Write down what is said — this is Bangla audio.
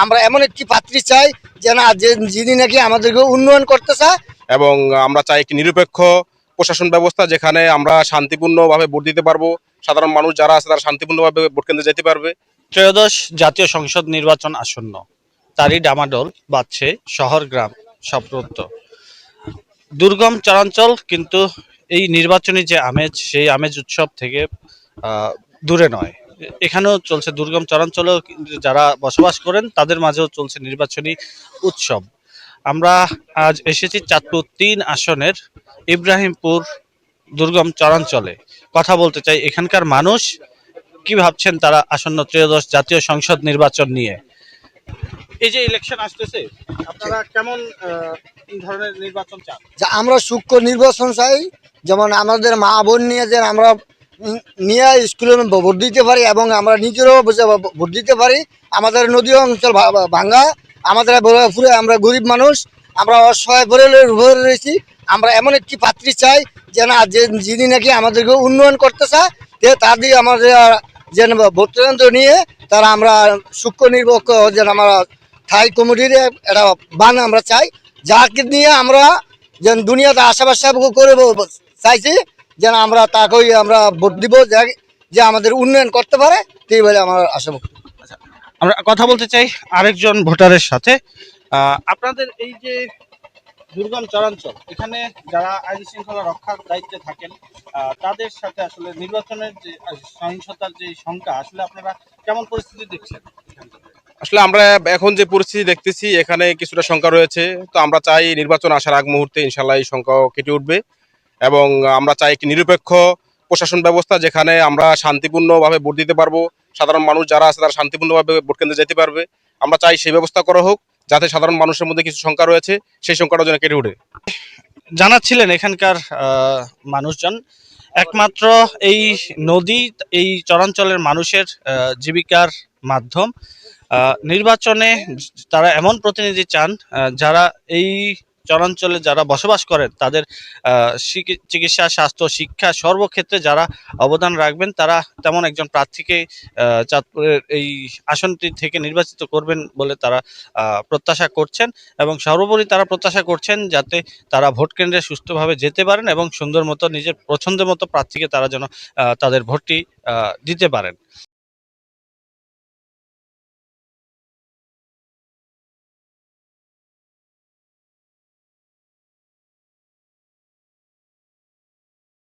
আমরা এমন একটি পাত্রী চাই যে না যে যিনি নাকি আমাদেরকে উন্নয়ন করতে চায়। এবং আমরা চাই একটি নিরপেক্ষ প্রশাসন ব্যবস্থা, যেখানে আমরা শান্তিপূর্ণভাবে ভোট দিতে পারবো। সাধারণ মানুষ যারা আছে তারা শান্তিপূর্ণভাবে ভোট কেন্দ্রে যেতে পারবে। ত্রয়োদশ জাতীয় সংসদ নির্বাচন আসন্ন, তারই ডামাডোল বাজছে শহর গ্রাম সর্বত্র। দুর্গম চরাঞ্চল, কিন্তু এই নির্বাচনী যে আমেজ, সেই আমেজ উৎসব থেকে দূরে নয়। এখানেও চলছে দুর্গম চরাঞ্চলেও যারা বসবাস করেন তাদের মাঝেও চলছে নির্বাচনী উৎসব। আমরা আজ এসেছি চাঁদপুর ৩ আসনের ইব্রাহিমপুর দুর্গম চরাঞ্চলে। কথা বলতে চাই এখানকার মানুষ কি ভাবছেন তারা আসন্ন ত্রয়োদশ জাতীয় সংসদ নির্বাচন নিয়ে। এই যে ইলেকশন আসতেছে, আপনারা কেমন ধরনের নির্বাচন চান? যে আমরা সূক্ষ্ম নির্বাচন চাই, যেমন আমাদের মা বোন নিয়ে যে আমরা নিয়ে স্কুলে ভোট দিতে পারি এবং আমরা নিজেরাও ভোট দিতে পারি। আমাদের নদী অঞ্চল ভাঙ্গা, আমাদের পুরো আমরা গরিব মানুষ, আমরা অসহায় ভরে রয়েছি। আমরা এমন একটি পাত্রী চাই যে না যে যিনি নাকি আমাদেরকে উন্নয়ন করতে চায়, তাদের আমাদের যে ভোট কেন্দ্র নিয়ে তারা আমরা সূক্ষ্ম নির্বাচন যেন আমরা থাই কমিটির একটা বান আমরা চাই, যাকে নিয়ে আমরা যেন দুনিয়াতে আশাবাসা করে চাইছি যেন আমরা তাকেই আমরা ভোট দিব, যে আমাদের উন্নয়ন করতে পারে, এই বলে আমার আশা। আমরা কথা বলতে চাই আরেকজন ভোটারের সাথে। আপনাদের এই যে দুর্গম চরাঞ্চল, এখানে যারা আইন শৃঙ্খলা রক্ষার দায়িত্বে থাকেন, তাদের সাথে আসলে নির্বাচনের যে সহিংসতার যে সংখ্যা, আসলে আপনারা কেমন পরিস্থিতি দেখছেন? আসলে আমরা এখন যে পরিস্থিতি দেখতেছি, এখানে কিছুটা সংখ্যা রয়েছে। তো আমরা চাই নির্বাচন আসার আগ মুহূর্তে ইনশাল্লাহ এই সংখ্যাও কেটে উঠবে। এবং আমরা চাই একটি নিরপেক্ষ প্রশাসন ব্যবস্থা, যেখানে আমরা শান্তিপূর্ণভাবে ভোট দিতে পারবো। সাধারণ মানুষ যারা আছে তারা শান্তিপূর্ণভাবে ভোট কেন্দ্রে যেতে পারবে। আমরা চাই সেই ব্যবস্থা করা হোক, যাতে সাধারণ মানুষের মধ্যে কিছু সংখ্যা রয়েছে সেই সংখ্যাটা যেন কেটে ওঠে। জানাচ্ছিলেন এখানকার মানুষজন, একমাত্র এই নদী এই চরাঞ্চলের মানুষের জীবিকার মাধ্যম। নির্বাচনে তারা এমন প্রতিনিধি চান যারা এই চরাঞ্চলে যারা বসবাস করেন তাদের চিকিৎসা, স্বাস্থ্য, শিক্ষা সর্বক্ষেত্রে যারা অবদান রাখবেন, তারা তেমন একজন প্রার্থীকে চাঁদপুরের এই আসনটি থেকে নির্বাচিত করবেন বলে তারা প্রত্যাশা করছেন। এবং সর্বোপরি তারা প্রত্যাশা করছেন যাতে তারা ভোট কেন্দ্রে সুষ্ঠুভাবে যেতে পারেন এবং সুন্দর মতো নিজের পছন্দের মতো প্রার্থীকে তারা যেন তাদের ভোটটি দিতে পারেন।